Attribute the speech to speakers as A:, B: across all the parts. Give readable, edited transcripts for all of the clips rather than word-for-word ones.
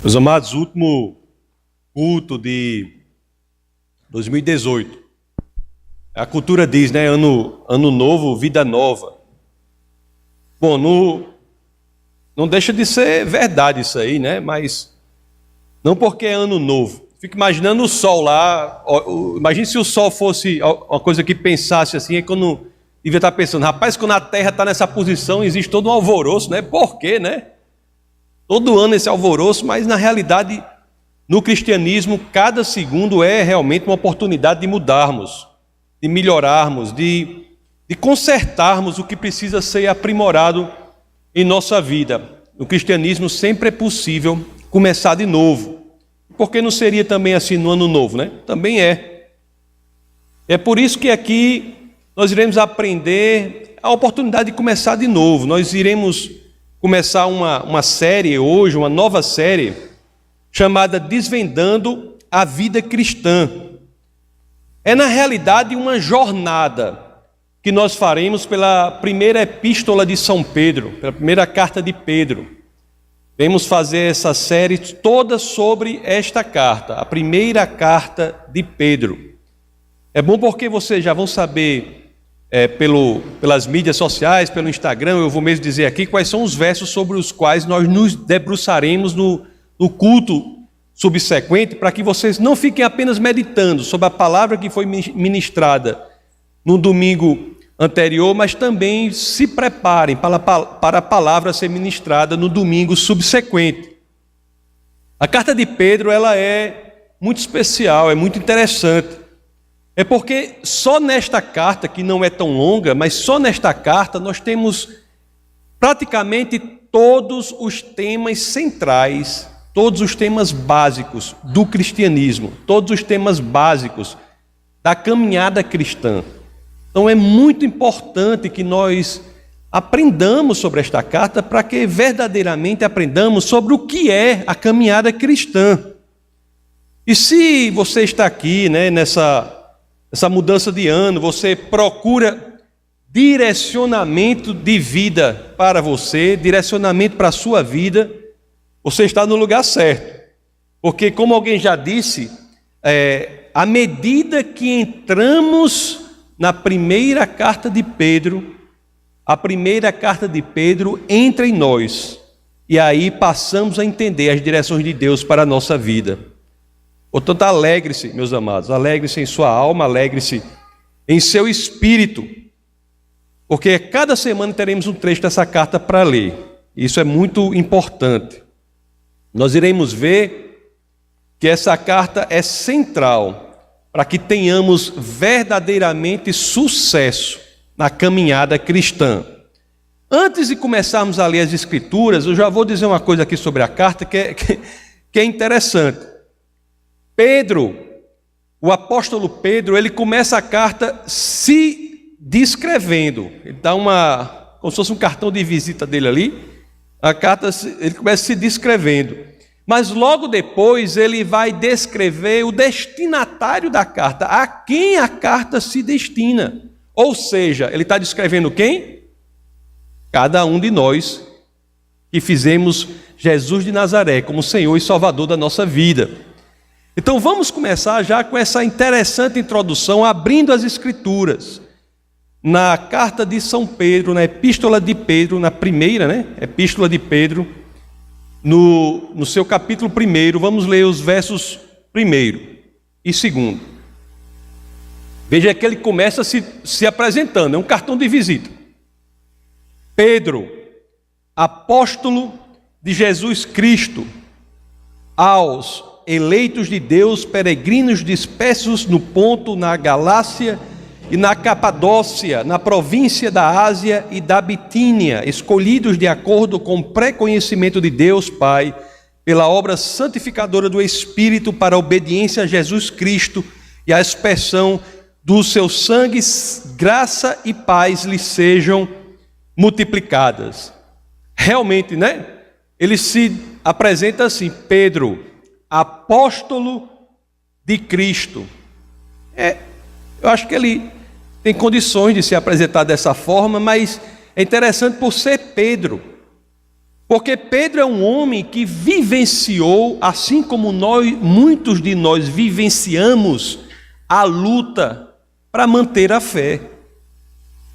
A: Meus amados, último culto de 2018. A cultura diz, né? Ano novo, vida nova. Bom, não deixa de ser verdade isso aí, né? Mas não porque é ano novo. Fico imaginando o sol lá. Imagine se o sol fosse uma coisa que pensasse assim, é quando devia estar pensando, rapaz, quando a terra está nessa posição, existe todo um alvoroço, né? Por quê, né? Todo ano esse alvoroço, mas na realidade, no cristianismo, cada segundo é realmente uma oportunidade de mudarmos, de melhorarmos, de consertarmos o que precisa ser aprimorado em nossa vida. No cristianismo sempre é possível começar de novo. Por que não seria também assim no ano novo, né? Também é. É por isso que aqui nós iremos aprender a oportunidade de começar de novo. Nós iremos começar uma série hoje, uma nova série, chamada Desvendando a Vida Cristã. É na realidade uma jornada que nós faremos pela primeira epístola de São Pedro, pela primeira carta de Pedro. Vamos fazer essa série toda sobre esta carta, a primeira carta de Pedro. É bom porque vocês já vão saber pelas mídias sociais, pelo Instagram, eu vou mesmo dizer aqui quais são os versos sobre os quais nós nos debruçaremos no culto subsequente, para que vocês não fiquem apenas meditando sobre a palavra que foi ministrada no domingo anterior, mas também se preparem para a palavra ser ministrada no domingo subsequente. A carta de Pedro, ela é muito especial, é muito interessante. É porque só nesta carta, que não é tão longa, mas só nesta carta nós temos praticamente todos os temas centrais, todos os temas básicos do cristianismo, todos os temas básicos da caminhada cristã. Então é muito importante que nós aprendamos sobre esta carta para que verdadeiramente aprendamos sobre o que é a caminhada cristã. E se você está aqui, né, nessa mudança de ano, você procura direcionamento de vida para você, direcionamento para a sua vida, você está no lugar certo. Porque, como alguém já disse, à medida que entramos na primeira carta de Pedro, a primeira carta de Pedro entra em nós, e aí passamos a entender as direções de Deus para a nossa vida. Portanto, alegre-se, meus amados, alegre-se em sua alma, alegre-se em seu espírito, porque cada semana teremos um trecho dessa carta para ler. Isso é muito importante. Nós iremos ver que essa carta é central para que tenhamos verdadeiramente sucesso na caminhada cristã. Antes de começarmos a ler as Escrituras, eu já vou dizer uma coisa aqui sobre a carta que é interessante. Pedro, o apóstolo Pedro, ele começa a carta se descrevendo. Ele dá como se fosse um cartão de visita dele ali. A carta, ele começa se descrevendo. Mas logo depois ele vai descrever o destinatário da carta, a quem a carta se destina. Ou seja, ele está descrevendo quem? Cada um de nós que fizemos Jesus de Nazaré como Senhor e Salvador da nossa vida. Então vamos começar já com essa interessante introdução, abrindo as Escrituras. Na carta de São Pedro, na epístola de Pedro, na primeira, né? Epístola de Pedro, no seu capítulo 1, vamos ler os versos 1º e 2º. Veja que ele começa se apresentando, é um cartão de visita. Pedro, apóstolo de Jesus Cristo, aos eleitos de Deus, peregrinos dispersos no Ponto, na Galácia e na Capadócia, na província da Ásia e da Bitínia, escolhidos de acordo com o pré-conhecimento de Deus Pai, pela obra santificadora do Espírito, para a obediência a Jesus Cristo e a expressão do seu sangue, graça e paz lhes sejam multiplicadas. Realmente, né? Ele se apresenta assim: Pedro, apóstolo de Cristo. Eu acho que ele tem condições de se apresentar dessa forma, mas é interessante por ser Pedro. Porque Pedro é um homem que vivenciou, assim como muitos de nós vivenciamos, a luta para manter a fé.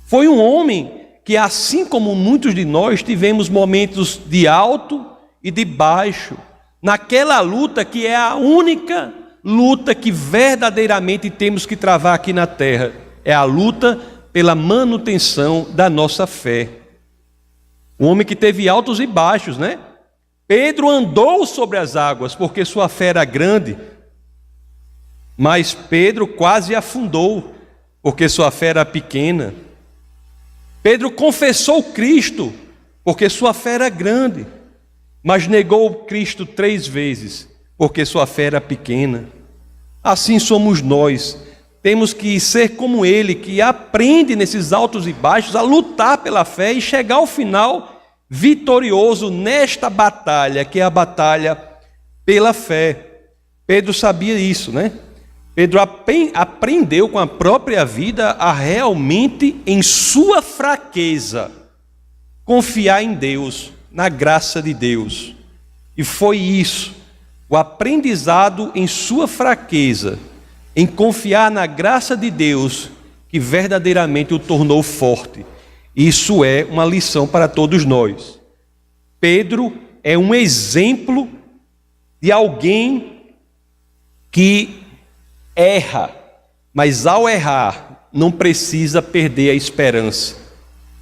A: Foi um homem que, assim como muitos de nós, tivemos momentos de alto e de baixo, naquela luta que é a única luta que verdadeiramente temos que travar aqui na terra, é a luta pela manutenção da nossa fé. Um homem que teve altos e baixos, né? Pedro andou sobre as águas porque sua fé era grande, mas Pedro quase afundou porque sua fé era pequena. Pedro confessou Cristo porque sua fé era grande, mas negou Cristo 3 vezes porque sua fé era pequena. Assim somos nós. Temos que ser como ele, que aprende nesses altos e baixos a lutar pela fé e chegar ao final vitorioso nesta batalha, que é a batalha pela fé. Pedro sabia isso, né? Pedro aprendeu com a própria vida a realmente, em sua fraqueza, confiar em Deus, na graça de Deus. E foi isso, o aprendizado em sua fraqueza, em confiar na graça de Deus, que verdadeiramente o tornou forte. Isso é uma lição para todos nós. Pedro é um exemplo de alguém que erra, mas ao errar não precisa perder a esperança.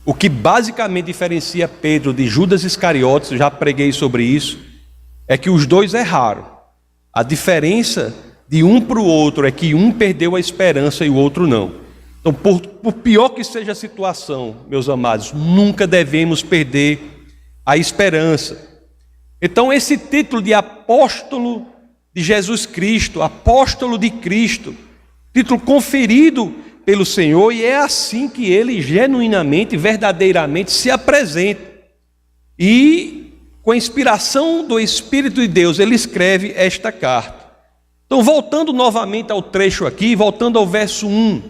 A: O que basicamente diferencia Pedro de Judas Iscariotes, eu já preguei sobre isso, é que os dois erraram. A diferença de um para o outro é que um perdeu a esperança e o outro não. Então, por pior que seja a situação, meus amados, nunca devemos perder a esperança. Então, esse título de apóstolo de Jesus Cristo, apóstolo de Cristo, título conferido pelo Senhor, e é assim que ele genuinamente, verdadeiramente se apresenta. E, com a inspiração do Espírito de Deus, ele escreve esta carta. Então, voltando novamente ao trecho aqui, voltando ao verso 1,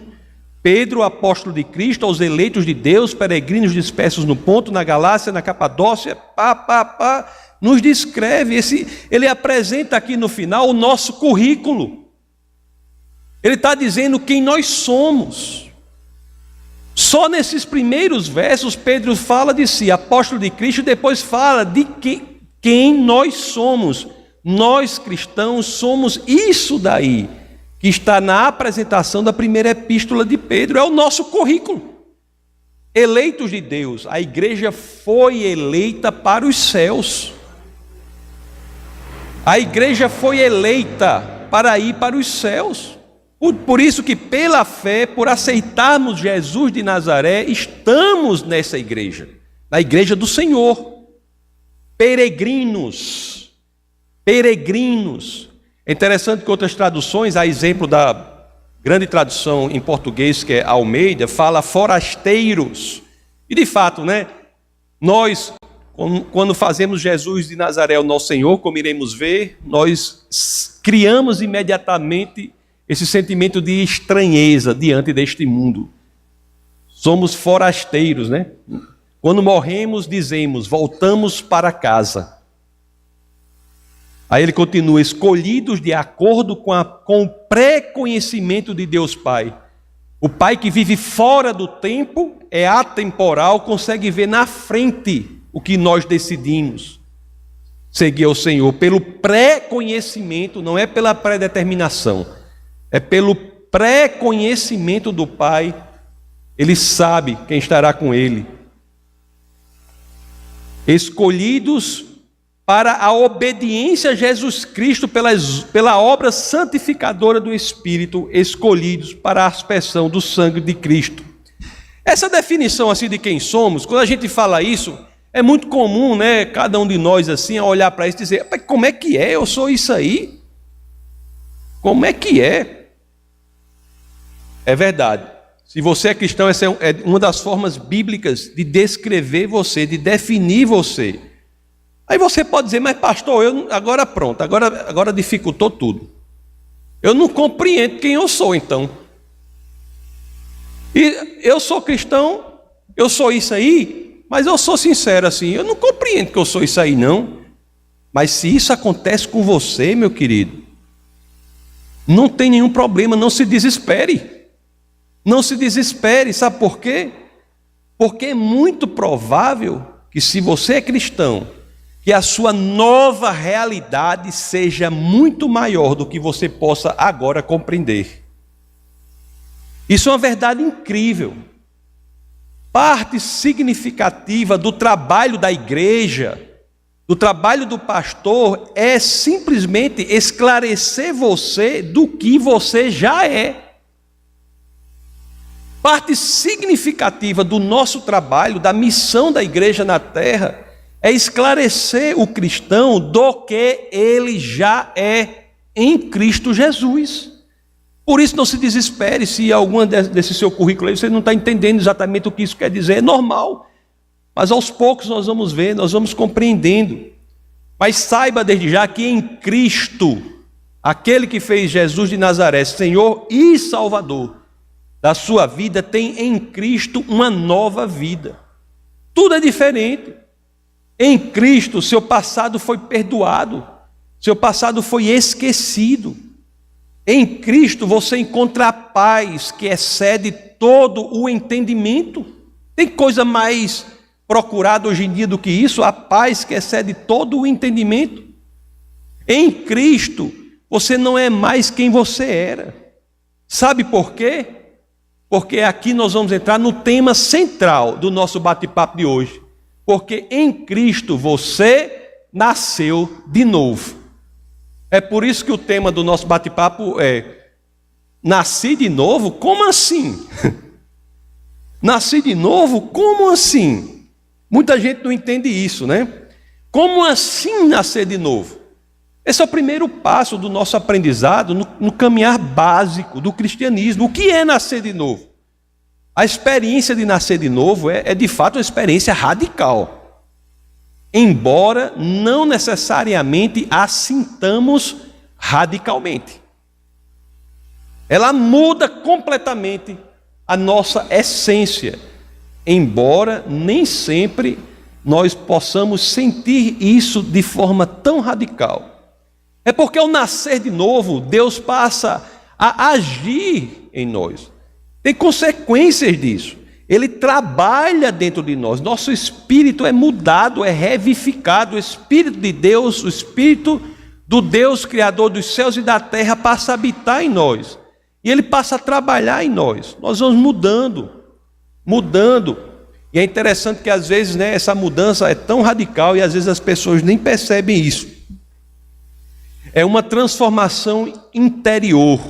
A: Pedro, apóstolo de Cristo, aos eleitos de Deus, peregrinos dispersos no Ponto, na Galácia, na Capadócia, nos descreve, ele apresenta aqui no final o nosso currículo. Ele está dizendo quem nós somos. Só nesses primeiros versos, Pedro fala de si, apóstolo de Cristo, e depois fala de quem nós somos. Nós cristãos somos isso daí, que está na apresentação da primeira epístola de Pedro, é o nosso currículo. Eleitos de Deus, a igreja foi eleita para os céus. A igreja foi eleita para ir para os céus. Por isso que pela fé, por aceitarmos Jesus de Nazaré, estamos nessa igreja, na igreja do Senhor. Peregrinos. É interessante que outras traduções, a exemplo da grande tradução em português, que é Almeida, fala forasteiros. E de fato, né, nós, quando fazemos Jesus de Nazaré o nosso Senhor, como iremos ver, nós criamos imediatamente esse sentimento de estranheza diante deste mundo. Somos forasteiros, né? Quando morremos, dizemos, voltamos para casa. Aí ele continua, escolhidos de acordo com o pré-conhecimento de Deus Pai. O Pai que vive fora do tempo, é atemporal, consegue ver na frente o que nós decidimos seguir ao Senhor. Pelo pré-conhecimento, não é pela predeterminação, é pelo pré-conhecimento do Pai. Ele sabe quem estará com ele. Escolhidos para a obediência a Jesus Cristo pela obra santificadora do Espírito, escolhidos para a aspersão do sangue de Cristo. Essa definição assim de quem somos, quando a gente fala isso, é muito comum, né? Cada um de nós assim, a olhar para isso e dizer, como é que é? Eu sou isso aí? Como é que é? É verdade. Se você é cristão, essa é uma das formas bíblicas de descrever você, de definir você. Aí você pode dizer, mas pastor, agora pronto, agora dificultou tudo. Eu não compreendo quem eu sou então. E eu sou cristão, eu sou isso aí, Mas eu sou sincero assim, eu não compreendo que eu sou isso aí não. Mas se isso acontece com você, meu querido, não tem nenhum problema, não se desespere. Não se desespere, sabe por quê? Porque é muito provável que, se você é cristão, que a sua nova realidade seja muito maior do que você possa agora compreender. Isso é uma verdade incrível. Parte significativa do trabalho da igreja, do trabalho do pastor, é simplesmente esclarecer você do que você já é. Parte significativa do nosso trabalho, da missão da igreja na terra, é esclarecer o cristão do que ele já é em Cristo Jesus. Por isso não se desespere se alguma desse seu currículo aí você não está entendendo exatamente o que isso quer dizer, é normal. Mas aos poucos nós vamos ver, nós vamos compreendendo. Mas saiba desde já que em Cristo, aquele que fez Jesus de Nazaré Senhor e Salvador da sua vida, tem em Cristo uma nova vida. Tudo é diferente. Em Cristo, seu passado foi perdoado, seu passado foi esquecido. Em Cristo você encontra a paz que excede todo o entendimento. Tem coisa mais procurada hoje em dia do que isso? A paz que excede todo o entendimento. Em Cristo você não é mais quem você era. Sabe por quê? Porque aqui nós vamos entrar no tema central do nosso bate-papo de hoje. Porque em Cristo você nasceu de novo. É por isso que o tema do nosso bate-papo é: nasci de novo? Como assim? Nasci de novo? Como assim? Muita gente não entende isso, né? Como assim nascer de novo? Esse é o primeiro passo do nosso aprendizado no caminhar básico do cristianismo. O que é nascer de novo? A experiência de nascer de novo é de fato uma experiência radical. Embora não necessariamente a sintamos radicalmente. Ela muda completamente a nossa essência, embora nem sempre nós possamos sentir isso de forma tão radical. É porque ao nascer de novo, Deus passa a agir em nós. Tem consequências disso. Ele trabalha dentro de nós. Nosso espírito é mudado, é revivificado. O Espírito de Deus, o Espírito do Deus Criador dos céus e da terra passa a habitar em nós. E Ele passa a trabalhar em nós. Nós vamos mudando. E é interessante que às vezes, né, essa mudança é tão radical e às vezes as pessoas nem percebem isso. É uma transformação interior.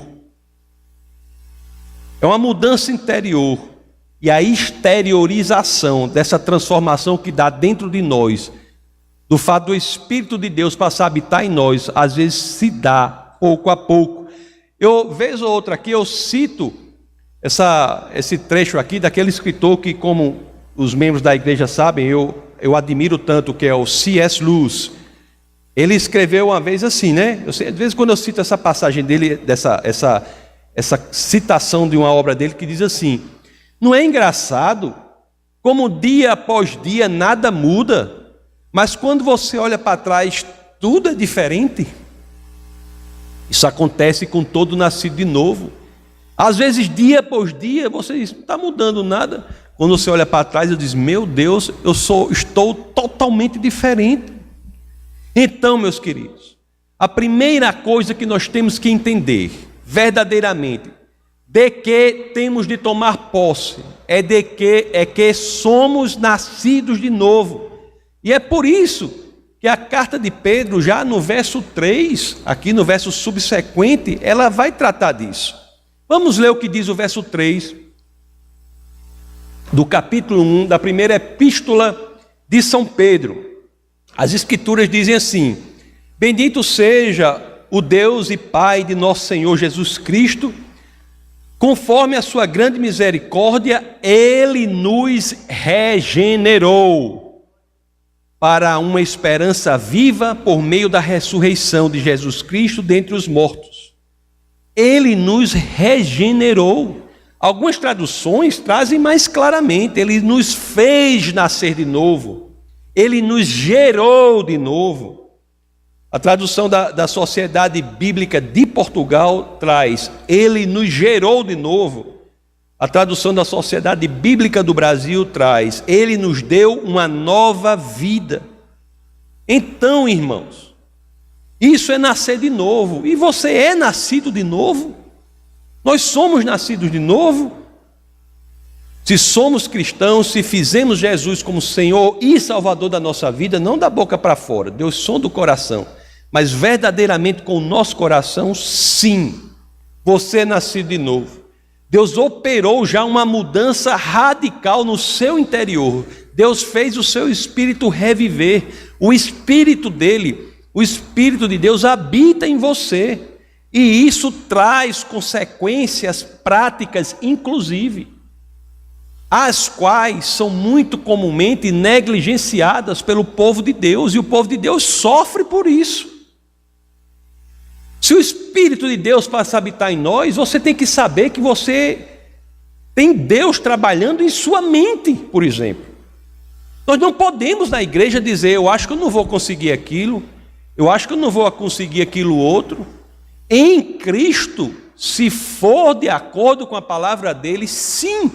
A: É uma mudança interior. E a exteriorização dessa transformação que dá dentro de nós, do fato do Espírito de Deus passar a habitar em nós, às vezes se dá pouco a pouco. Eu, vez ou outra aqui, eu cito esse trecho aqui daquele escritor que, como os membros da igreja sabem, eu admiro tanto, que é o C.S. Lewis. Ele escreveu uma vez assim, né? Às vezes quando eu cito essa passagem dele, essa citação de uma obra dele, que diz assim: não é engraçado como dia após dia nada muda, mas quando você olha para trás tudo é diferente? Isso acontece com todo nascido de novo. Às vezes dia após dia você diz, não está mudando nada. Quando você olha para trás e diz, meu Deus, estou totalmente diferente. Então, meus queridos, a primeira coisa que nós temos que entender verdadeiramente, de que temos de tomar posse, é que somos nascidos de novo. E é por isso que a carta de Pedro, já no verso 3, aqui no verso subsequente, ela vai tratar disso. Vamos ler o que diz o verso 3 do capítulo 1 da primeira epístola de São Pedro. As escrituras dizem assim: bendito seja o Deus e Pai de nosso Senhor Jesus Cristo, conforme a sua grande misericórdia, Ele nos regenerou para uma esperança viva por meio da ressurreição de Jesus Cristo dentre os mortos. Ele nos regenerou. Algumas traduções trazem mais claramente: Ele nos fez nascer de novo, Ele nos gerou de novo. A tradução da Sociedade Bíblica de Portugal traz: Ele nos gerou de novo. A tradução da Sociedade Bíblica do Brasil traz: Ele nos deu uma nova vida. Então, irmãos, isso é nascer de novo. E você é nascido de novo? Nós somos nascidos de novo? Se somos cristãos, se fizemos Jesus como Senhor e Salvador da nossa vida, não da boca para fora, Deus som do coração, mas verdadeiramente com o nosso coração, sim, você é nascido de novo. Deus operou já uma mudança radical no seu interior. Deus fez o seu espírito reviver. O espírito dele, o espírito de Deus habita em você. E isso traz consequências práticas, inclusive, as quais são muito comumente negligenciadas pelo povo de Deus. E o povo de Deus sofre por isso. Se o Espírito de Deus passa a habitar em nós, você tem que saber que você tem Deus trabalhando em sua mente, por exemplo. Nós não podemos na igreja dizer: eu acho que eu não vou conseguir aquilo, eu acho que eu não vou conseguir aquilo outro. Em Cristo, se for de acordo com a palavra dele, sim,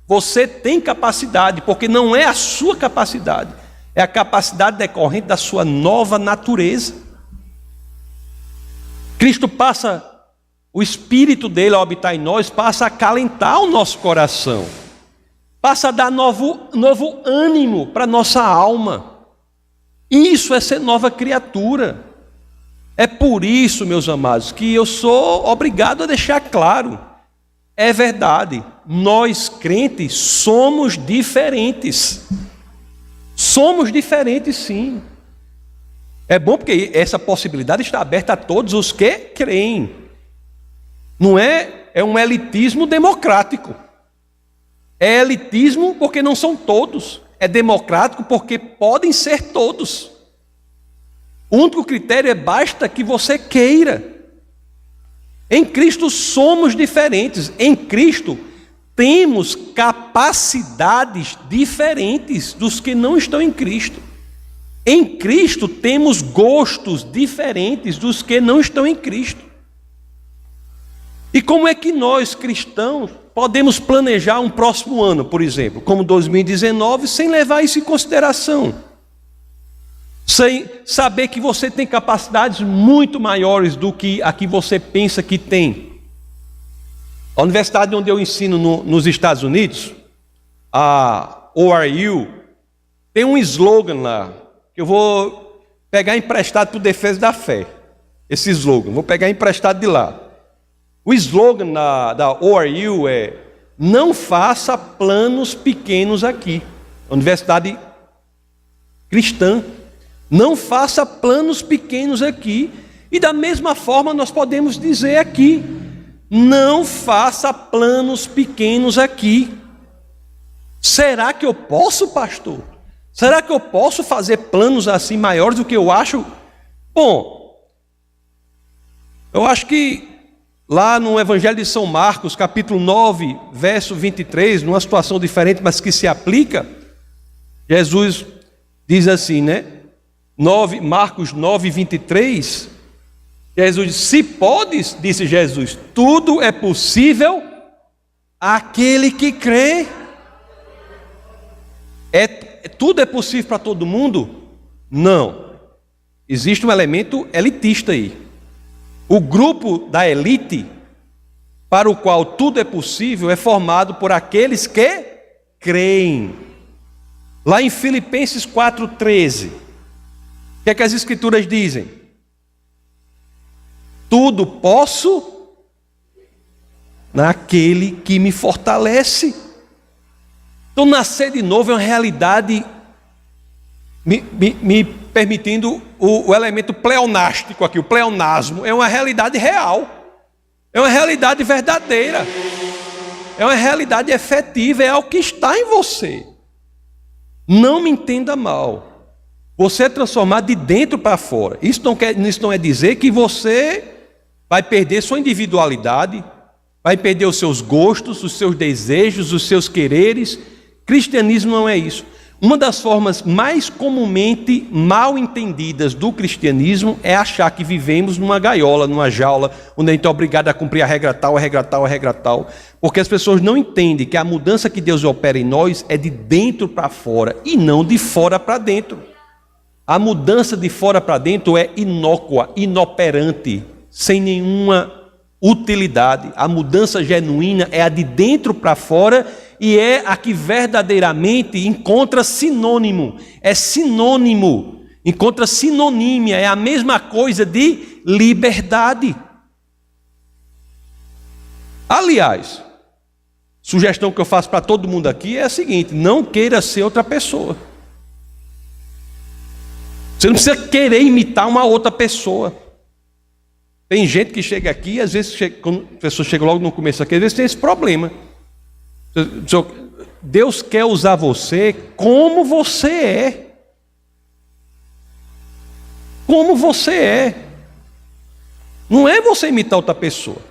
A: você tem capacidade, porque não é a sua capacidade, é a capacidade decorrente da sua nova natureza. Cristo passa, o Espírito dele ao habitar em nós, passa a acalentar o nosso coração, passa a dar novo ânimo para a nossa alma. Isso é ser nova criatura. É por isso, meus amados, que eu sou obrigado a deixar claro: é verdade, nós crentes somos diferentes. Somos diferentes, sim. É bom porque essa possibilidade está aberta a todos os que creem. Não é um elitismo democrático. É elitismo porque não são todos. É democrático porque podem ser todos. O único critério é: basta que você queira. Em Cristo somos diferentes. Em Cristo temos capacidades diferentes dos que não estão em Cristo. Em Cristo temos gostos diferentes dos que não estão em Cristo. E como é que nós, cristãos, podemos planejar um próximo ano, por exemplo, como 2019, sem levar isso em consideração? Sem saber que você tem capacidades muito maiores do que a que você pensa que tem. A universidade onde eu ensino nos Estados Unidos, a ORU, tem um slogan lá, que eu vou pegar emprestado para o Defesa da Fé. Esse slogan, vou pegar emprestado de lá. O slogan da ORU é: não faça planos pequenos aqui. Universidade cristã. Não faça planos pequenos aqui. E da mesma forma nós podemos dizer aqui: não faça planos pequenos aqui. Será que eu posso, pastor? Será que eu posso fazer planos assim maiores do que eu acho? Bom, eu acho que lá no Evangelho de São Marcos, capítulo 9, verso 23, numa situação diferente, mas que se aplica, Jesus diz assim, né? Marcos 9, 23, Jesus disse: se podes, disse Jesus, tudo é possível àquele que crê. Tudo é possível para todo mundo? Não. Existe um elemento elitista aí. O grupo da elite, para o qual tudo é possível, é formado por aqueles que creem. Lá em Filipenses 4,13, o que é que as Escrituras dizem? Tudo posso naquele que me fortalece. Então, nascer de novo é uma realidade, me permitindo o elemento pleonástico aqui, o pleonasmo, é uma realidade real, é uma realidade verdadeira, é uma realidade efetiva, é algo que está em você. Não me entenda mal, você é transformado de dentro para fora. Isso não é dizer que você vai perder sua individualidade, vai perder os seus gostos, os seus desejos, os seus quereres. Cristianismo não é isso. Uma das formas mais comumente mal entendidas do cristianismo é achar que vivemos numa gaiola, numa jaula, onde a gente é obrigado a cumprir a regra tal, a regra tal, a regra tal. Porque as pessoas não entendem que a mudança que Deus opera em nós é de dentro para fora e não de fora para dentro. A mudança de fora para dentro é inócua, inoperante, sem nenhuma utilidade. A mudança genuína é a de dentro para fora e é a que verdadeiramente encontra sinônimo. É sinônimo, encontra sinonímia, é a mesma coisa de liberdade. Aliás, sugestão que eu faço para todo mundo aqui é a seguinte: não queira ser outra pessoa. Você não precisa querer imitar uma outra pessoa. Tem gente que chega aqui, às vezes, quando a pessoa chega logo no começo aqui, às vezes tem esse problema. Deus quer usar você como você é. Como você é. Não é você imitar outra pessoa.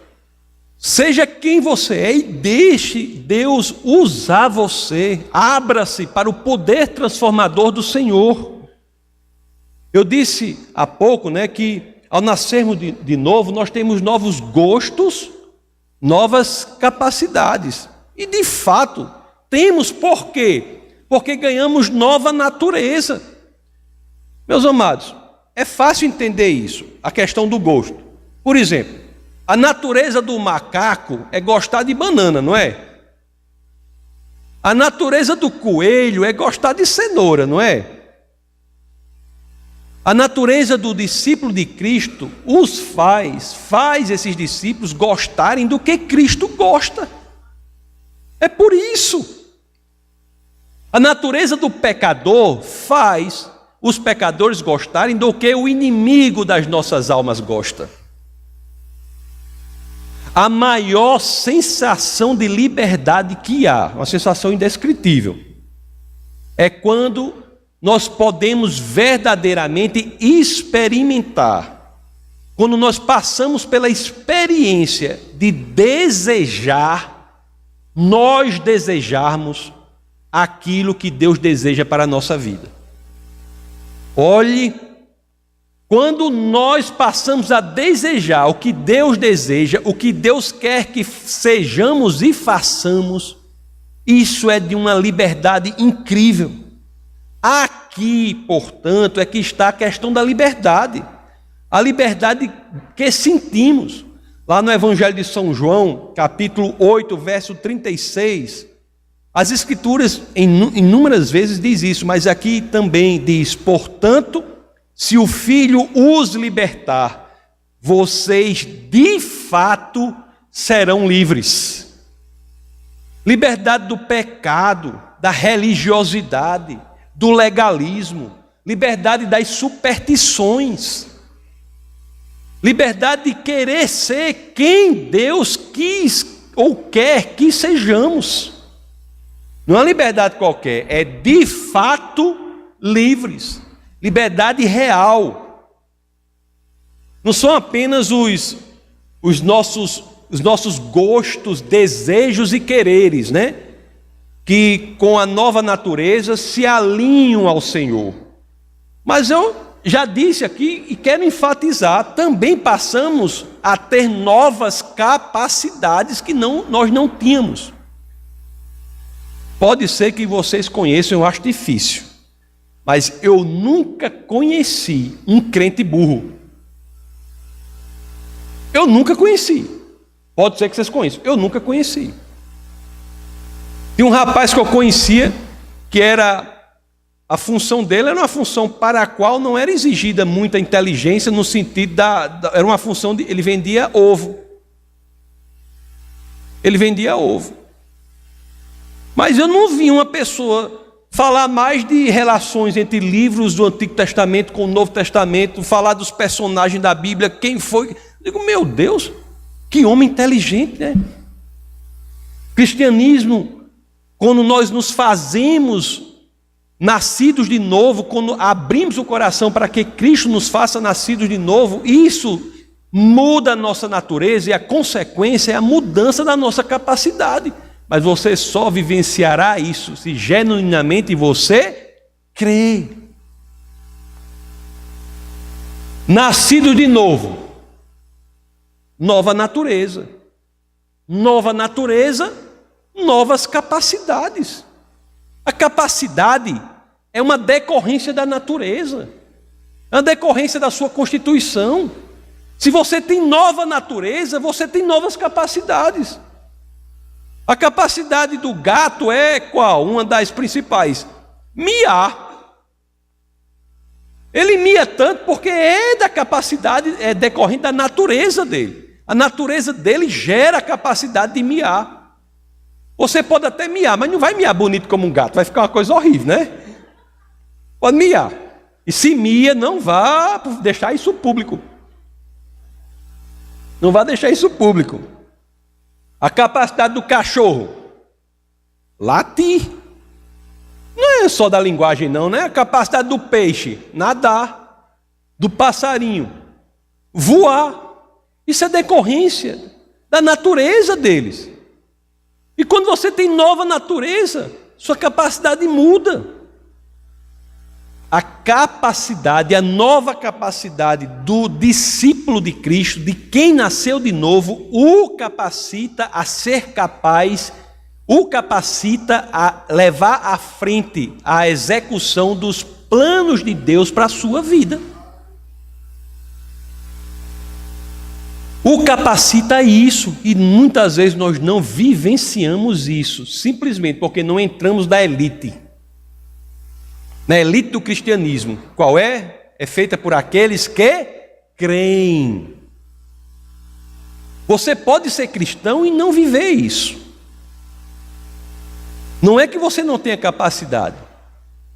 A: Seja quem você é e deixe Deus usar você. Abra-se para o poder transformador do Senhor. Eu disse há pouco, que ao nascermos de novo, nós temos novos gostos, novas capacidades. E de fato, temos por quê? Porque ganhamos nova natureza. Meus amados, é fácil entender isso, a questão do gosto. Por exemplo, a natureza do macaco é gostar de banana, não é? A natureza do coelho é gostar de cenoura, não é? A natureza do discípulo de Cristo faz esses discípulos gostarem do que Cristo gosta. É por isso. A natureza do pecador faz os pecadores gostarem do que o inimigo das nossas almas gosta. A maior sensação de liberdade que há, uma sensação indescritível, é quando nós podemos verdadeiramente experimentar, quando nós passamos pela experiência de nós desejarmos aquilo que Deus deseja para a nossa vida. Olhe, quando nós passamos a desejar o que Deus deseja, o que Deus quer que sejamos e façamos, isso é de uma liberdade incrível. Aqui, portanto, é que está a questão da liberdade. A liberdade que sentimos. Lá no Evangelho de São João, capítulo 8, verso 36, as Escrituras inúmeras vezes diz isso, mas aqui também diz: portanto, se o Filho os libertar, vocês de fato serão livres. Liberdade do pecado, da religiosidade, do legalismo, liberdade das superstições, liberdade de querer ser quem Deus quis ou quer que sejamos. Não é uma liberdade qualquer, é de fato livres, liberdade real. Não são apenas os nossos gostos, desejos e quereres, que com a nova natureza se alinham ao Senhor. Mas eu já disse aqui e quero enfatizar, também passamos a ter novas capacidades que nós não tínhamos. Pode ser que vocês conheçam, eu acho difícil, mas eu nunca conheci um crente burro. Eu nunca conheci. Pode ser que vocês conheçam, eu nunca conheci. Tinha um rapaz que eu conhecia, que a função dele era uma função para a qual não era exigida muita inteligência, no sentido era uma função ele vendia ovo. Ele vendia ovo. Mas eu não vi uma pessoa falar mais de relações entre livros do Antigo Testamento com o Novo Testamento, falar dos personagens da Bíblia, quem foi. Eu digo, meu Deus, que homem inteligente, Cristianismo, quando nós nos fazemos nascidos de novo, quando abrimos o coração para que Cristo nos faça nascidos de novo, isso muda a nossa natureza e a consequência é a mudança da nossa capacidade. Mas você só vivenciará isso se genuinamente você crê. Nascido de novo, nova natureza. Nova natureza, novas capacidades. A capacidade é uma decorrência da natureza, é uma decorrência da sua constituição. Se você tem nova natureza, você tem novas capacidades. A capacidade do gato é qual? Uma das principais: miar. Ele mia tanto porque é da capacidade, é decorrente da natureza dele. A natureza dele gera a capacidade de miar. Você pode até miar, mas não vai miar bonito como um gato, vai ficar uma coisa horrível, né? Pode miar. E se mia, não vá deixar isso público. Não vá deixar isso público. A capacidade do cachorro, latir. Não é só da linguagem não, né? A capacidade do peixe, nadar. Do passarinho, voar. Isso é decorrência da natureza deles. E quando você tem nova natureza, sua capacidade muda. A capacidade, a nova capacidade do discípulo de Cristo, de quem nasceu de novo, o capacita a ser capaz, o capacita a levar à frente a execução dos planos de Deus para a sua vida. O capacita a isso, e muitas vezes nós não vivenciamos isso, simplesmente porque não entramos na elite. Na elite do cristianismo. Qual é? É feita por aqueles que creem. Você pode ser cristão e não viver isso. Não é que você não tenha capacidade,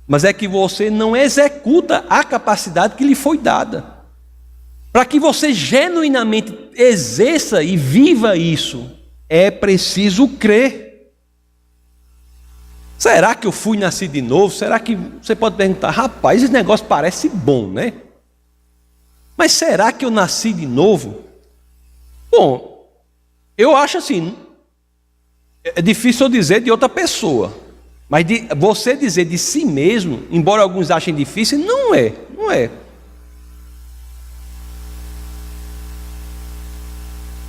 A: mas é que você não executa a capacidade que lhe foi dada. Para que você genuinamente exerça e viva isso, é preciso crer. Será que eu fui nascido de novo? Será que você pode perguntar, rapaz, esse negócio parece bom, né? Mas será que eu nasci de novo? Bom, eu acho assim, é difícil eu dizer de outra pessoa, mas você dizer de si mesmo, embora alguns achem difícil, não é.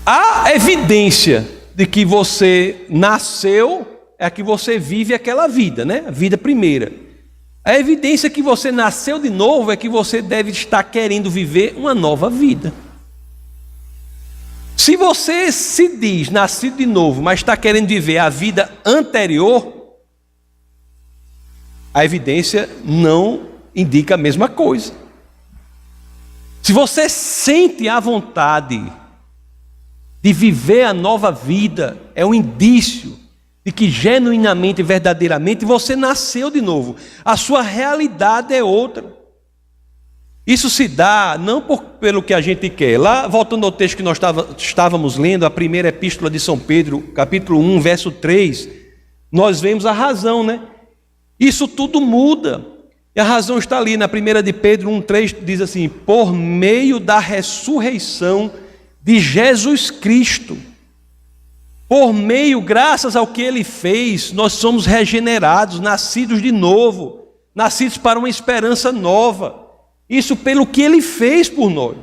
A: A evidência de que você nasceu é a que você vive aquela vida, né? A vida primeira. A evidência que você nasceu de novo é que você deve estar querendo viver uma nova vida. Se você se diz nascido de novo, mas está querendo viver a vida anterior, a evidência não indica a mesma coisa. Se você sente a vontade de viver a nova vida, é um indício de que genuinamente, verdadeiramente, você nasceu de novo. A sua realidade é outra. Isso se dá não pelo que a gente quer. Lá, voltando ao texto que nós estávamos lendo, a primeira epístola de São Pedro, capítulo 1, verso 3, nós vemos a razão, né? Isso tudo muda. E a razão está ali, na primeira de Pedro 1, 3, diz assim: por meio da ressurreição de Jesus Cristo, por meio, graças ao que Ele fez, nós somos regenerados, nascidos de novo, nascidos para uma esperança nova. Isso pelo que Ele fez por nós.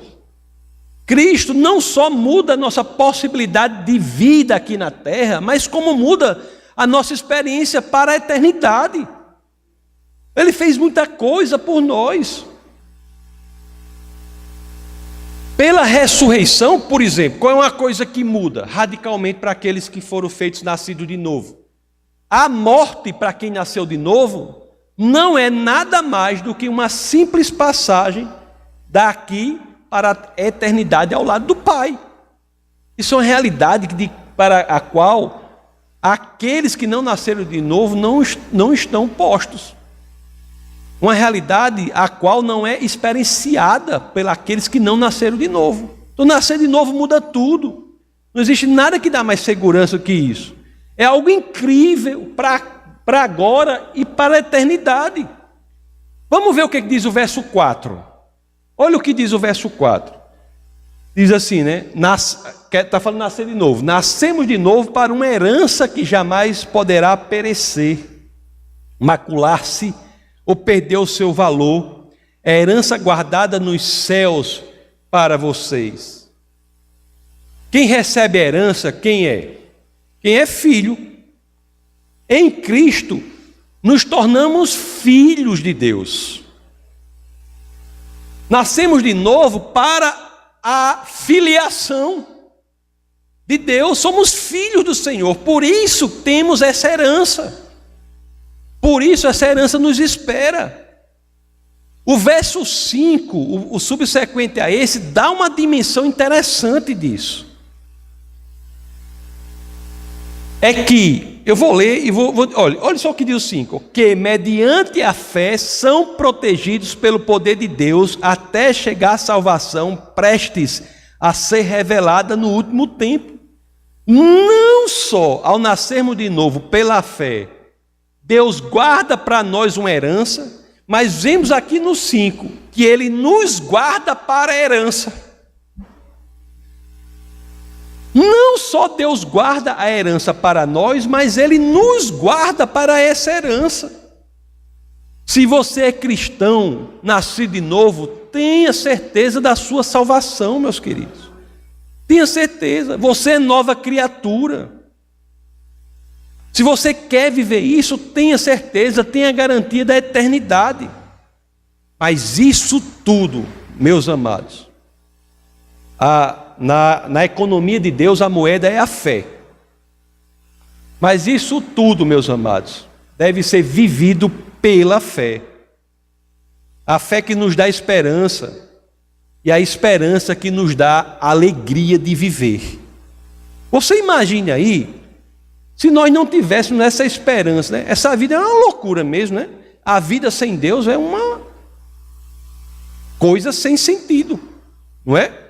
A: Cristo não só muda a nossa possibilidade de vida aqui na terra, mas como muda a nossa experiência para a eternidade. Ele fez muita coisa por nós. Pela ressurreição, por exemplo, qual é uma coisa que muda radicalmente para aqueles que foram feitos nascidos de novo? A morte para quem nasceu de novo não é nada mais do que uma simples passagem daqui para a eternidade ao lado do Pai. Isso é uma realidade para a qual aqueles que não nasceram de novo não estão postos. Uma realidade a qual não é experienciada pelos aqueles que não nasceram de novo. Então, nascer de novo muda tudo. Não existe nada que dá mais segurança que isso. É algo incrível para agora e para a eternidade. Vamos ver o que diz o verso 4. Olha o que diz o verso 4. Diz assim, né? Está falando nascer de novo. Nascemos de novo para uma herança que jamais poderá perecer, macular-se ou perder o seu valor. É a herança guardada nos céus para vocês. Quem recebe a herança, quem é? Quem é filho. Em Cristo, nos tornamos filhos de Deus. Nascemos de novo para a filiação de Deus, somos filhos do Senhor, por isso temos essa herança, por isso essa herança nos espera. O verso 5, o subsequente a esse, dá uma dimensão interessante disso. É que, eu vou ler e olha só o que diz o 5, que mediante a fé são protegidos pelo poder de Deus até chegar à salvação prestes a ser revelada no último tempo. Não só ao nascermos de novo pela fé, Deus guarda para nós uma herança, mas vemos aqui no 5, que Ele nos guarda para a herança. Não só Deus guarda a herança para nós, mas Ele nos guarda para essa herança. Se você é cristão, nascido de novo, tenha certeza da sua salvação, meus queridos. Tenha certeza, você é nova criatura. Se você quer viver isso, tenha certeza, tenha a garantia da eternidade. Mas isso tudo, meus amados, na economia de Deus, a moeda é a fé. Mas isso tudo, meus amados, deve ser vivido pela fé. A fé que nos dá esperança, e a esperança que nos dá alegria de viver. Você imagine aí, se nós não tivéssemos essa esperança, né? Essa vida é uma loucura mesmo, né? A vida sem Deus é uma coisa sem sentido, não é?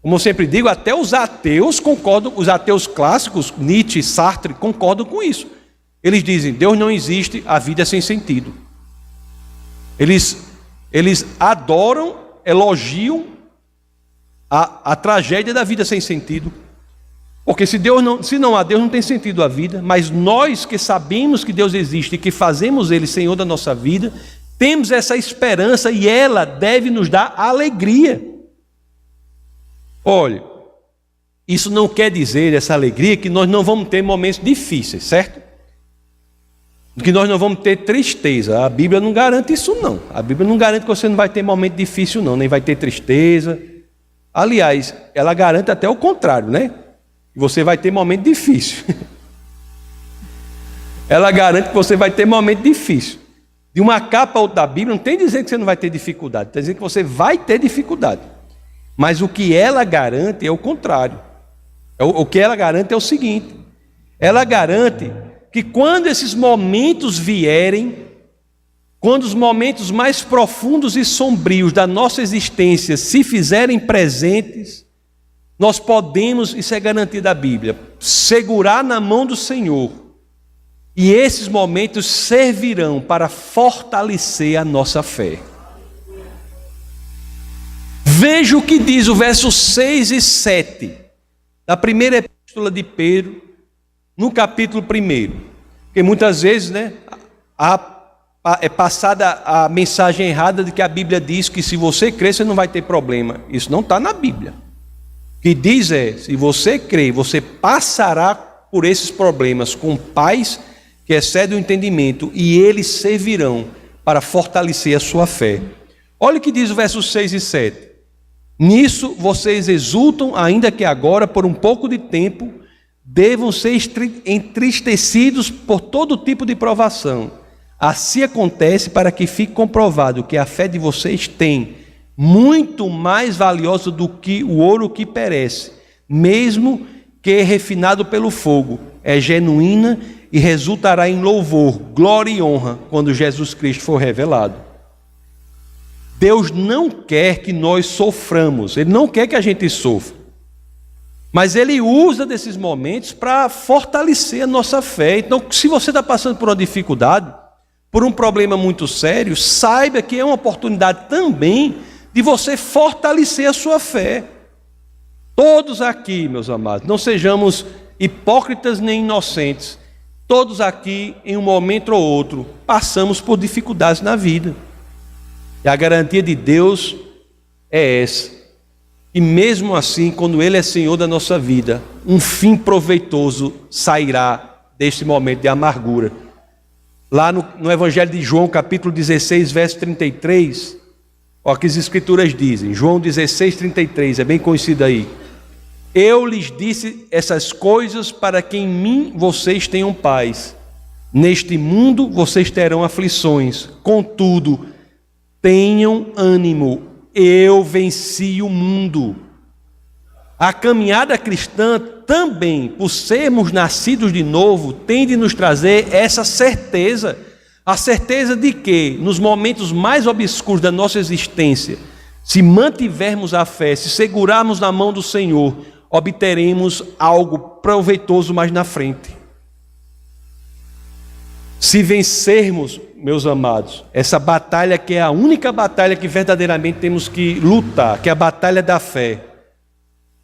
A: Como eu sempre digo, até os ateus concordam, os ateus clássicos, Nietzsche, Sartre, concordam com isso. Eles dizem, Deus não existe, a vida é sem sentido. Eles adoram, elogiam a tragédia da vida sem sentido. Porque se não há Deus, não tem sentido a vida. Mas nós que sabemos que Deus existe e que fazemos Ele Senhor da nossa vida, temos essa esperança e ela deve nos dar alegria. Olha, isso não quer dizer, essa alegria, que nós não vamos ter momentos difíceis, certo? Que nós não vamos ter tristeza. A Bíblia não garante isso, não. A Bíblia não garante que você não vai ter momento difícil, não, nem vai ter tristeza. Aliás, ela garante até o contrário, né? Que você vai ter momento difícil. Ela garante que você vai ter momento difícil. De uma capa a outra da Bíblia, não tem dizer que você não vai ter dificuldade, tem dizer que você vai ter dificuldade. Mas o que ela garante é o contrário. O que ela garante é o seguinte: ela garante que quando esses momentos vierem, quando os momentos mais profundos e sombrios da nossa existência se fizerem presentes, nós podemos, isso é garantia da Bíblia, segurar na mão do Senhor, e esses momentos servirão para fortalecer a nossa fé. Veja o que diz o verso 6 e 7 da primeira epístola de Pedro, no capítulo 1. Porque muitas vezes, né, é passada a mensagem errada de que a Bíblia diz que se você crer, você não vai ter problema. Isso não está na Bíblia. O que diz é, se você crer, você passará por esses problemas com paz que excede o entendimento, e eles servirão para fortalecer a sua fé. Olha o que diz o verso 6 e 7. Nisso vocês exultam, ainda que agora, por um pouco de tempo, devam ser entristecidos por todo tipo de provação. Assim acontece para que fique comprovado que a fé de vocês tem muito mais valiosa do que o ouro que perece, mesmo que refinado pelo fogo, é genuína e resultará em louvor, glória e honra quando Jesus Cristo for revelado. Deus não quer que nós soframos, Ele não quer que a gente sofra, mas Ele usa desses momentos para fortalecer a nossa fé. Então, se você está passando por uma dificuldade, por um problema muito sério, saiba que é uma oportunidade também de você fortalecer a sua fé. Todos aqui, meus amados, não sejamos hipócritas nem inocentes. Todos aqui, em um momento ou outro, passamos por dificuldades na vida. E a garantia de Deus é essa. E mesmo assim, quando Ele é Senhor da nossa vida, um fim proveitoso sairá deste momento de amargura. Lá no Evangelho de João, capítulo 16, verso 33, olha o que as Escrituras dizem. João 16, 33, é bem conhecido aí. Eu lhes disse essas coisas para que em mim vocês tenham paz. Neste mundo vocês terão aflições. Contudo, tenham ânimo. Eu venci o mundo. A caminhada cristã também, por sermos nascidos de novo, tem de nos trazer essa certeza. A certeza de que, nos momentos mais obscuros da nossa existência, se mantivermos a fé, se segurarmos na mão do Senhor, obteremos algo proveitoso mais na frente. Se vencermos, meus amados, essa batalha que é a única batalha que verdadeiramente temos que lutar, que é a batalha da fé,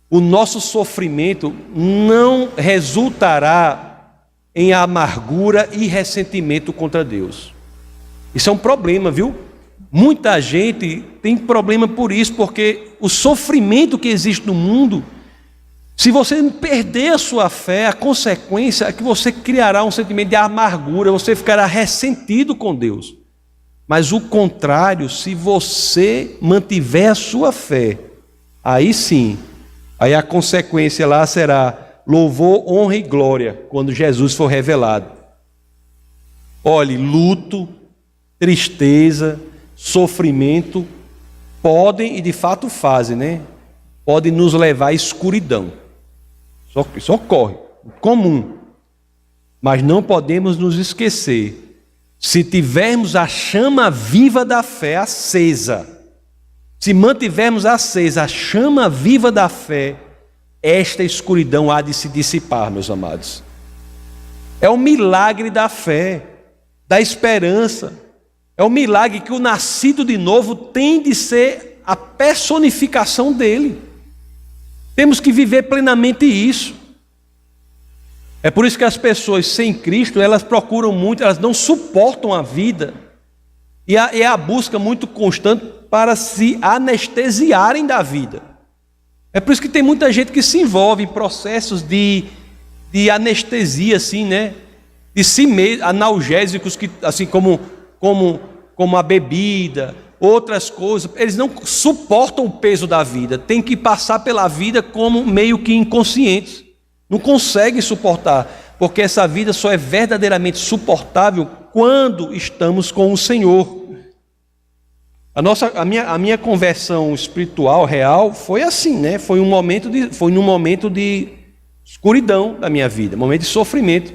A: o nosso sofrimento não resultará em amargura e ressentimento contra Deus. Isso é um problema, viu? Muita gente tem problema por isso, porque o sofrimento que existe no mundo, se você perder a sua fé, a consequência é que você criará um sentimento de amargura, você ficará ressentido com Deus. Mas o contrário, se você mantiver a sua fé, aí sim, aí a consequência lá será louvor, honra e glória quando Jesus for revelado. Olhe, luto, tristeza, sofrimento podem, e de fato fazem, né? Podem nos levar à escuridão. Isso ocorre, comum. Mas não podemos nos esquecer, se tivermos a chama viva da fé acesa, se mantivermos acesa a chama viva da fé, esta escuridão há de se dissipar, meus amados. É o milagre da fé, da esperança. É o milagre que o nascido de novo tem de ser a personificação dele. Temos que viver plenamente isso. É por isso que as pessoas sem Cristo, elas procuram muito, elas não suportam a vida. E é a busca muito constante para se anestesiarem da vida. É por isso que tem muita gente que se envolve em processos de anestesia, assim, né? De si mesmo, analgésicos, que, assim como a bebida, outras coisas. Eles não suportam o peso da vida. Tem que passar pela vida como meio que inconscientes. Não conseguem suportar, porque essa vida só é verdadeiramente suportável quando estamos com o Senhor. A minha conversão espiritual real foi assim, né? Foi num momento de escuridão da minha vida, momento de sofrimento,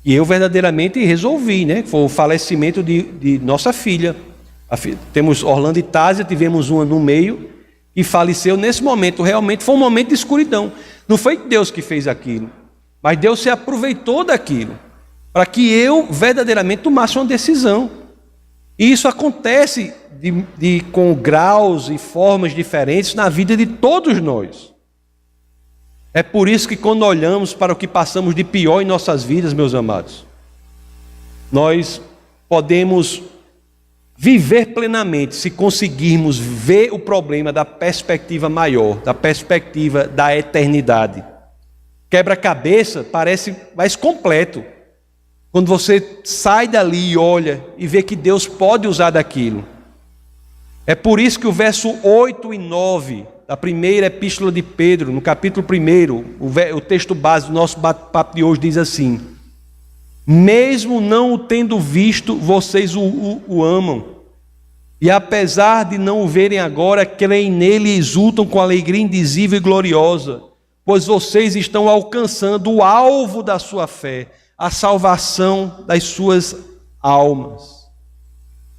A: e eu verdadeiramente resolvi, né? Foi o falecimento de nossa filha. Temos Orlando e Tásia, tivemos uma no meio e faleceu nesse momento. Realmente foi um momento de escuridão. Não foi Deus que fez aquilo, mas Deus se aproveitou daquilo para que eu verdadeiramente tomasse uma decisão. E isso acontece com graus e formas diferentes na vida de todos nós. É por isso que quando olhamos para o que passamos de pior em nossas vidas, meus amados, nós podemos viver plenamente se conseguirmos ver o problema da perspectiva maior, da perspectiva da eternidade. Quebra-cabeça parece mais completo quando você sai dali e olha e vê que Deus pode usar daquilo. É por isso que o verso 8 e 9 da primeira epístola de Pedro, no capítulo 1, o texto base do nosso bate-papo de hoje diz assim: mesmo não o tendo visto, vocês o amam, e apesar de não o verem agora, creem nele e exultam com alegria indizível e gloriosa, pois vocês estão alcançando o alvo da sua fé, a salvação das suas almas.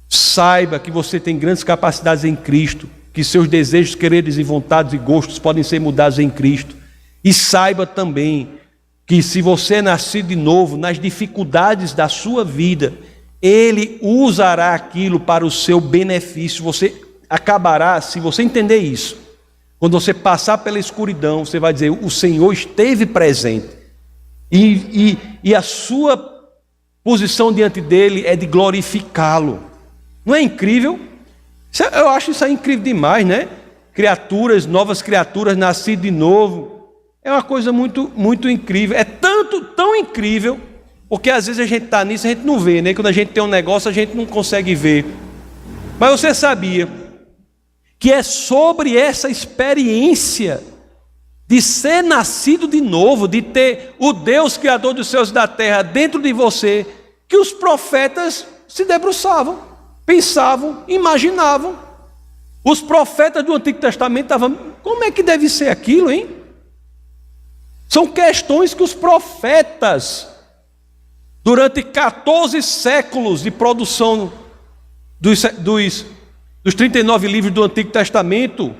A: Saiba que você tem grandes capacidades em Cristo, que seus desejos, quereres e vontades e gostos podem ser mudados em Cristo. E saiba também que se você é nascido de novo, nas dificuldades da sua vida, Ele usará aquilo para o seu benefício. Você acabará, se você entender isso, Quando você passar pela escuridão, você vai dizer: o Senhor esteve presente. E a sua posição diante dele é de glorificá-lo. Não é incrível? Eu acho isso aí incrível demais, né? Criaturas, novas criaturas, nascidas de novo. É uma coisa muito, muito incrível. É tão incrível, porque às vezes a gente está nisso e a gente não vê, né? Quando a gente tem um negócio, a gente não consegue ver. Mas você sabia que é sobre essa experiência de ser nascido de novo, de ter o Deus Criador dos céus e da terra dentro de você, que os profetas se debruçavam, pensavam, imaginavam. Os profetas do Antigo Testamento estavam: como é que deve ser aquilo, hein? São questões que os profetas, durante 14 séculos de produção dos 39 livros do Antigo Testamento,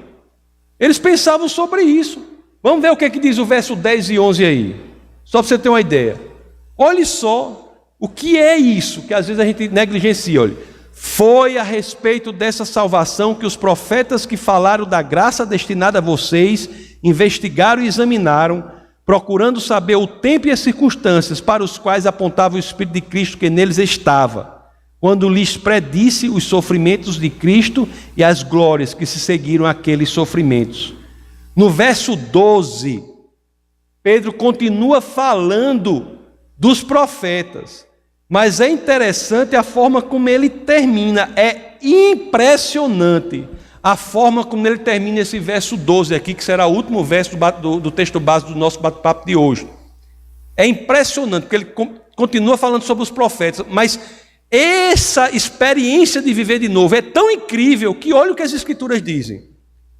A: eles pensavam sobre isso. Vamos ver o que diz o verso 10 e 11 aí, só para você ter uma ideia. Olhe só o que é isso que às vezes a gente negligencia. Olha: foi a respeito dessa salvação que os profetas que falaram da graça destinada a vocês investigaram e examinaram, procurando saber o tempo e as circunstâncias para os quais apontava o Espírito de Cristo que neles estava, quando lhes predisse os sofrimentos de Cristo e as glórias que se seguiram àqueles sofrimentos. No verso 12, Pedro continua falando dos profetas, mas é interessante a forma como ele termina. É impressionante a forma como ele termina esse verso 12 aqui, que será o último verso do texto base do nosso bate-papo de hoje. É impressionante, porque ele continua falando sobre os profetas, mas essa experiência de viver de novo é tão incrível que olha o que as Escrituras dizem.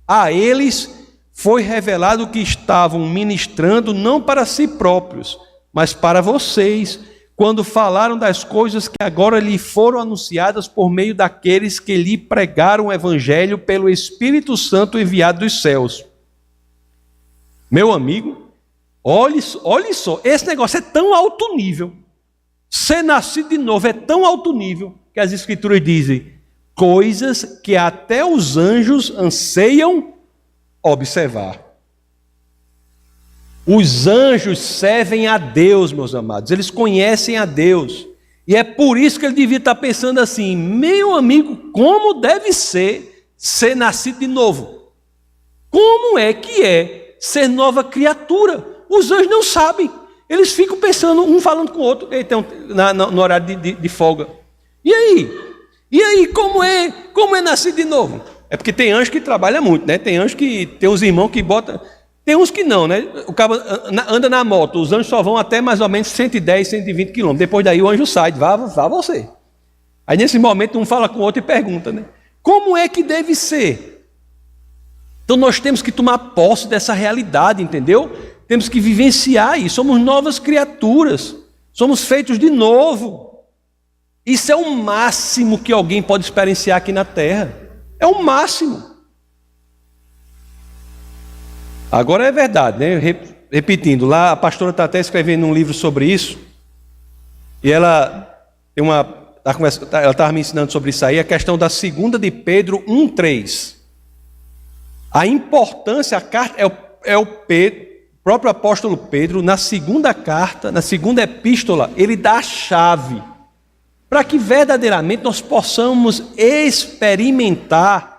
A: A eles foi revelado que estavam ministrando não para si próprios, mas para vocês, quando falaram das coisas que agora lhe foram anunciadas por meio daqueles que lhe pregaram o Evangelho pelo Espírito Santo enviado dos céus. Meu amigo, olhe só, esse negócio é tão alto nível, ser nascido de novo é tão alto nível, que as Escrituras dizem: coisas que até os anjos anseiam observar. Os anjos servem a Deus, meus amados, eles conhecem a Deus, e é por isso que ele devia estar pensando assim: meu amigo, como deve ser nascido de novo? Como é que é ser nova criatura? Os anjos não sabem, eles ficam pensando, um falando com o outro, no horário de folga. E aí, como é nascido de novo? É porque tem anjo que trabalha muito, né? Tem anjo que tem uns irmãos que botam. Tem uns que não, né? O cara anda na moto, os anjos só vão até mais ou menos 110, 120 quilômetros. Depois daí o anjo sai, vá você. Aí nesse momento um fala com o outro e pergunta, né? Como é que deve ser? Então nós temos que tomar posse dessa realidade, entendeu? Temos que vivenciar isso. Somos novas criaturas, somos feitos de novo. Isso é o máximo que alguém pode experienciar aqui na terra. É o máximo. Agora é verdade, né? Repetindo, lá a pastora está até escrevendo um livro sobre isso, e ela estava me ensinando sobre isso aí, a questão da 2 de Pedro 1,3. A importância, a carta é o próprio apóstolo Pedro, na segunda carta, na segunda epístola, ele dá a chave para que verdadeiramente nós possamos experimentar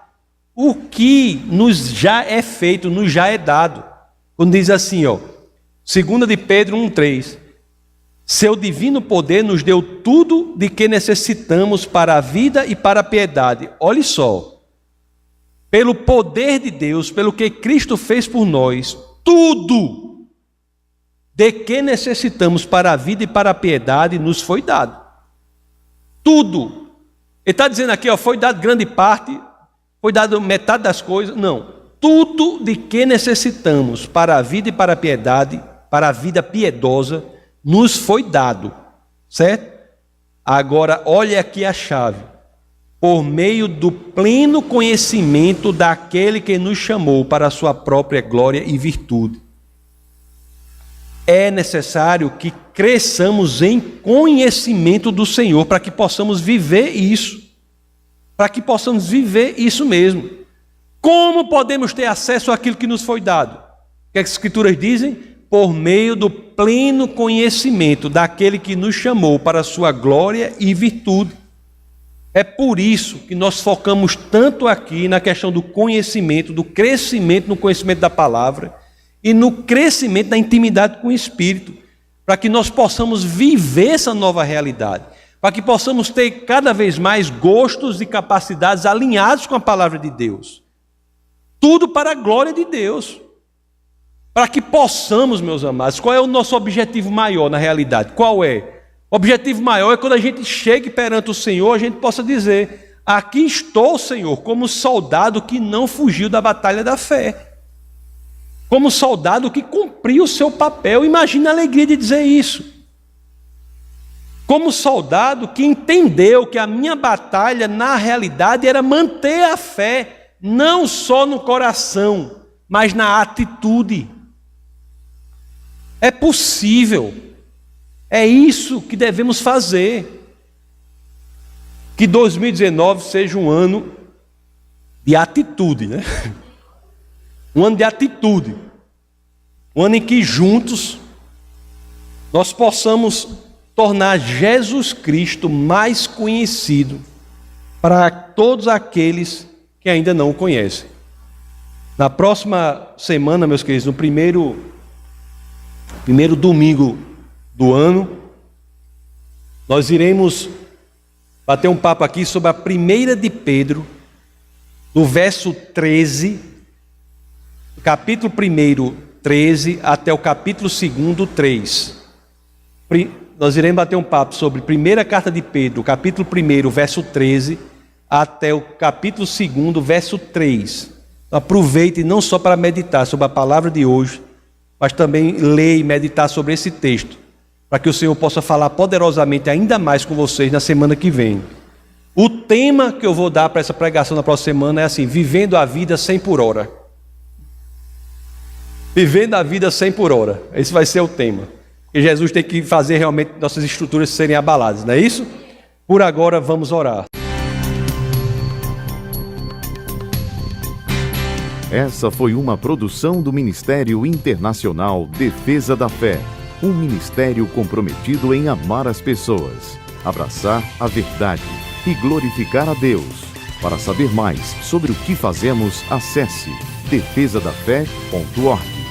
A: o que nos já é feito, nos já é dado. Quando diz assim, 2 de Pedro 1,3: seu divino poder nos deu tudo de que necessitamos para a vida e para a piedade. Olhe só, pelo poder de Deus, pelo que Cristo fez por nós, tudo de que necessitamos para a vida e para a piedade nos foi dado. Tudo. Ele está dizendo aqui, foi dado grande parte, foi dado metade das coisas. Não. Tudo de que necessitamos para a vida e para a piedade, para a vida piedosa, nos foi dado. Certo? Agora, olha aqui a chave. Por meio do pleno conhecimento daquele que nos chamou para a sua própria glória e virtude. É necessário que cresçamos em conhecimento do Senhor, para que possamos viver isso. Para que possamos viver isso mesmo. Como podemos ter acesso àquilo que nos foi dado? O que as Escrituras dizem? Por meio do pleno conhecimento daquele que nos chamou para a sua glória e virtude. É por isso que nós focamos tanto aqui na questão do conhecimento, do crescimento no conhecimento da palavra e no crescimento da intimidade com o Espírito, para que nós possamos viver essa nova realidade, para que possamos ter cada vez mais gostos e capacidades alinhados com a palavra de Deus. Tudo para a glória de Deus. Para que possamos, meus amados, qual é o nosso objetivo maior na realidade? Qual é? O objetivo maior é quando a gente chegue perante o Senhor, a gente possa dizer: aqui estou, Senhor, como soldado que não fugiu da batalha da fé. Como soldado que cumpriu o seu papel. Imagina a alegria de dizer isso. Como soldado que entendeu que a minha batalha, na realidade, era manter a fé, não só no coração, mas na atitude. É possível. É isso que devemos fazer. Que 2019 seja um ano de atitude, né? Um ano de atitude. Um ano em que juntos nós possamos tornar Jesus Cristo mais conhecido para todos aqueles que ainda não o conhecem. Na próxima semana, meus queridos, no primeiro domingo do ano, nós iremos bater um papo aqui sobre a 1 de Pedro, do verso 13, capítulo 1, 13, até o capítulo 2, 3. Nós iremos bater um papo sobre a primeira carta de Pedro, capítulo 1, verso 13, até o capítulo 2, verso 3. Então, aproveite não só para meditar sobre a palavra de hoje, mas também ler e meditar sobre esse texto, para que o Senhor possa falar poderosamente ainda mais com vocês na semana que vem. O tema que eu vou dar para essa pregação na próxima semana é assim: vivendo a vida 100 por hora. Vivendo a vida 100 por hora. Esse vai ser o tema. E Jesus tem que fazer realmente nossas estruturas serem abaladas, não é isso? Por agora, vamos orar.
B: Essa foi uma produção do Ministério Internacional Defesa da Fé, um ministério comprometido em amar as pessoas, abraçar a verdade e glorificar a Deus. Para saber mais sobre o que fazemos, acesse defesadafé.org.